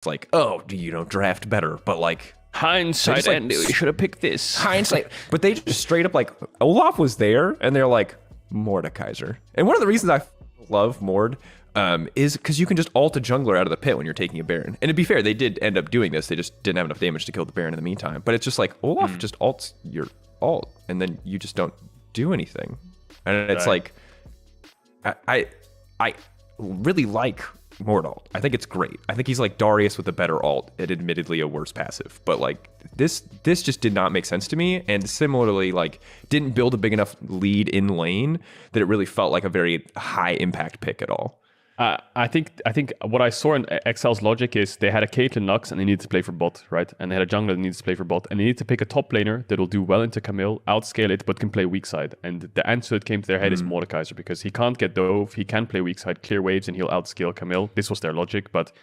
like, oh, do you know, draft better, but like Hindsight, like, and we should have picked this. hindsight. But they just straight up like Olaf was there, and they're like Mordekaiser. And one of the reasons I love Mord is because you can just ult a jungler out of the pit when you're taking a Baron. And to be fair, they did end up doing this. They just didn't have enough damage to kill the Baron in the meantime. But it's just like Olaf just ults your ult, and then you just don't do anything. And it's like I really like Mord ult. I think it's great. I think he's like Darius with a better ult and admittedly a worse passive. But like this just did not make sense to me. And similarly, like didn't build a big enough lead in lane that it really felt like a very high impact pick at all. I think what I saw in Excel's logic is they had a Caitlyn Lux and they needed to play for bot, right? And they had a jungler that needs to play for bot, and they need to pick a top laner that will do well into Camille, outscale it, but can play weak side. And the answer that came to their head is Mordekaiser, because he can't get dove, he can play weak side, clear waves, and he'll outscale Camille. This was their logic, but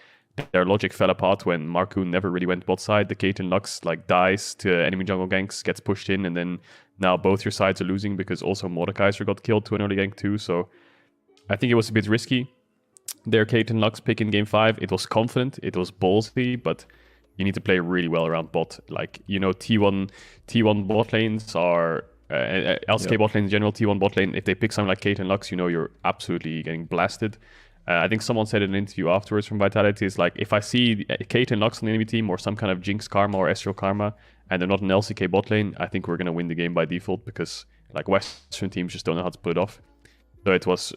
their logic fell apart when Marcoon never really went bot side. The Caitlyn Lux like dies to enemy jungle ganks, gets pushed in, and then now both your sides are losing because also Mordekaiser got killed to an early gank too. So I think it was a bit risky. Their Caitlyn Lux pick in game 5, it was confident, it was ballsy, but you need to play really well around bot. Like, you know, T1 bot lanes are, LCK bot lanes in general, T1 bot lane, if they pick something like Caitlyn Lux, you know you're absolutely getting blasted. I think someone said in an interview afterwards from Vitality, is like, if I see Caitlyn Lux on the enemy team or some kind of Jinx Karma or Ezreal Karma, and they're not an LCK bot lane, I think we're going to win the game by default, because like Western teams just don't know how to pull it off. So it was...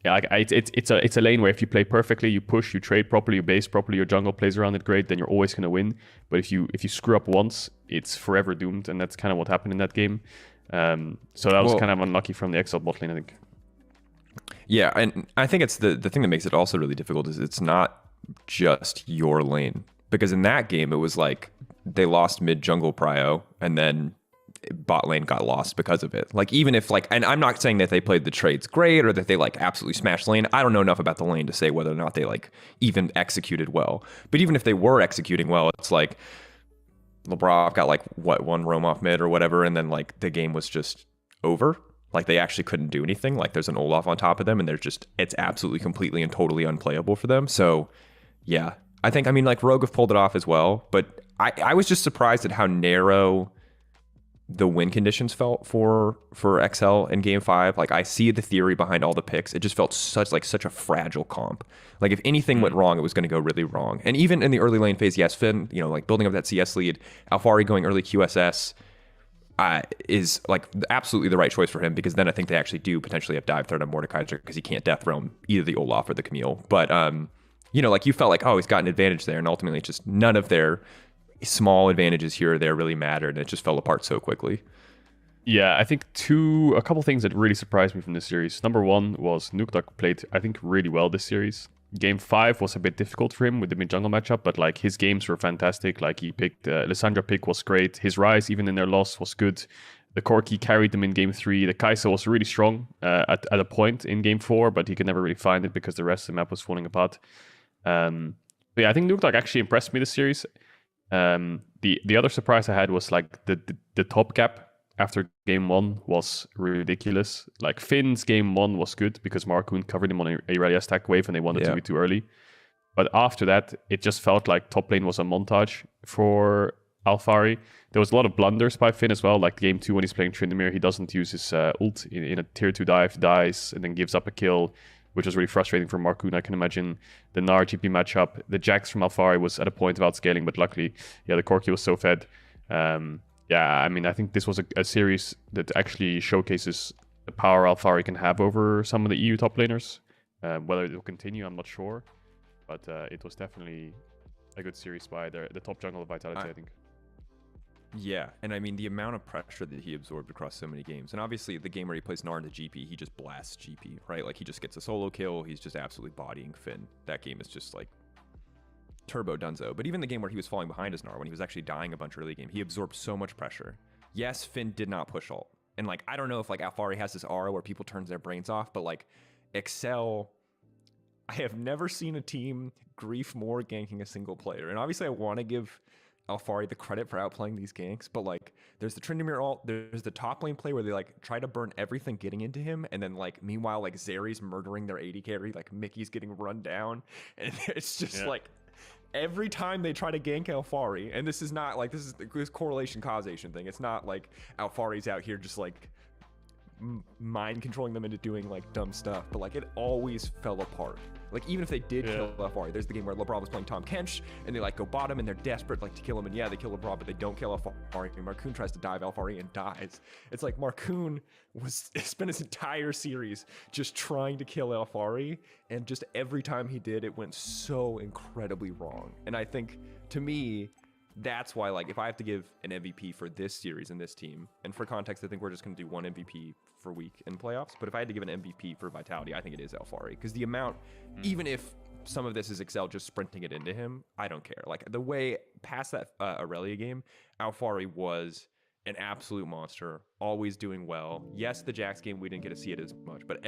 Yeah, it's a lane where if you play perfectly, you push, you trade properly, you base properly, your jungle plays around it great, then you're always going to win. But if you screw up once, it's forever doomed, and that's kind of what happened in that game. So that was kind of unlucky from the Excel bot lane, I think. Yeah, and I think it's the thing that makes it also really difficult is it's not just your lane. Because in that game, it was like they lost mid jungle prio, and then bot lane got lost because of it. Like, even if like, and I'm not saying that they played the trades great or that they like absolutely smashed lane. I don't know enough about the lane to say whether or not they like even executed well. But even if they were executing well, it's like LeBron got like one roam off mid or whatever, and then like the game was just over. Like they actually couldn't do anything. Like there's an Olaf on top of them, and they're just, it's absolutely completely and totally unplayable for them. So yeah, I mean like Rogue have pulled it off as well, but I was just surprised at how narrow the win conditions felt for XL in game 5. Like I see the theory behind all the picks. It just felt such a fragile comp. Like if anything went wrong, it was going to go really wrong. And even in the early lane phase, yes, Finn, you know, like building up that CS lead, Alfari going early QSS is like absolutely the right choice for him, because then I think they actually do potentially have dive threat on Mordekaiser because he can't death realm either the Olaf or the Camille. But you know, like you felt like, oh, he's got an advantage there, and ultimately it's just none of their small advantages here or there really mattered, and it just fell apart so quickly. Yeah, I think a couple things that really surprised me from this series. Number one was Nuktak played, I think, really well this series. Game 5 was a bit difficult for him with the mid-jungle matchup, but like his games were fantastic. Like he picked, Lissandra pick was great. His Rise, even in their loss, was good. The Corki carried them in game 3. The Kai'Sa was really strong at a point in game 4, but he could never really find it because the rest of the map was falling apart. But yeah, I think Nuktak actually impressed me this series. The other surprise I had was like the top gap after game 1 was ridiculous. Like Finn's game 1 was good because Marcoon covered him on a Irelia stack wave and they wanted to be too early. But after that, it just felt like top lane was a montage for Alfari. There was a lot of blunders by Finn as well. Like game 2 when he's playing Tryndamere, he doesn't use his ult in a tier 2 dive, dies, and then gives up a kill, which was really frustrating for Marcoon, I can imagine. The Gnar GP matchup, the Jax from Alfari was at a point of outscaling, but luckily, yeah, the Corki was so fed. Yeah, I mean, I think this was a series that actually showcases the power Alfari can have over some of the EU top laners. Whether it will continue, I'm not sure. But it was definitely a good series by the top jungle of Vitality, I think. Yeah, and I mean, the amount of pressure that he absorbed across so many games. And obviously, the game where he plays Gnar into GP, he just blasts GP, right? Like, he just gets a solo kill. He's just absolutely bodying Finn. That game is just, like, turbo dunzo. But even the game where he was falling behind his Gnar, when he was actually dying a bunch early game, he absorbed so much pressure. Yes, Finn did not push ult. And, like, I don't know if, like, Alfari has this aura where people turn their brains off, but, like, Excel... I have never seen a team grief more ganking a single player. And obviously, I want to give Alfari the credit for outplaying these ganks, but like there's the Tryndamere ult, there's the top lane play where they like try to burn everything getting into him, and then like meanwhile like Zeri's murdering their AD carry, like Mickey's getting run down, and it's just like every time they try to gank Alfari, and this is not like this correlation causation thing. It's not like Alfari's out here just like mind controlling them into doing like dumb stuff, but like it always fell apart. Like even if they did kill Alfari, there's the game where LeBron was playing Tom Kench and they like go bottom and they're desperate like to kill him, and yeah, they kill LeBron, but they don't kill Alfari. And Marcoon tries to dive Alfari and dies. It's like Marcoon spent his entire series just trying to kill Alfari, and just every time he did, it went so incredibly wrong. And I think, to me, that's why, like, if I have to give an MVP for this series and this team, and for context, I think we're just going to do one MVP for week in playoffs. But if I had to give an MVP for Vitality, I think it is Alfari, because the amount, even if some of this is Excel just sprinting it into him, I don't care. Like the way past that Aurelia game, Alfari was an absolute monster, always doing well. Yes, the Jax game, we didn't get to see it as much, but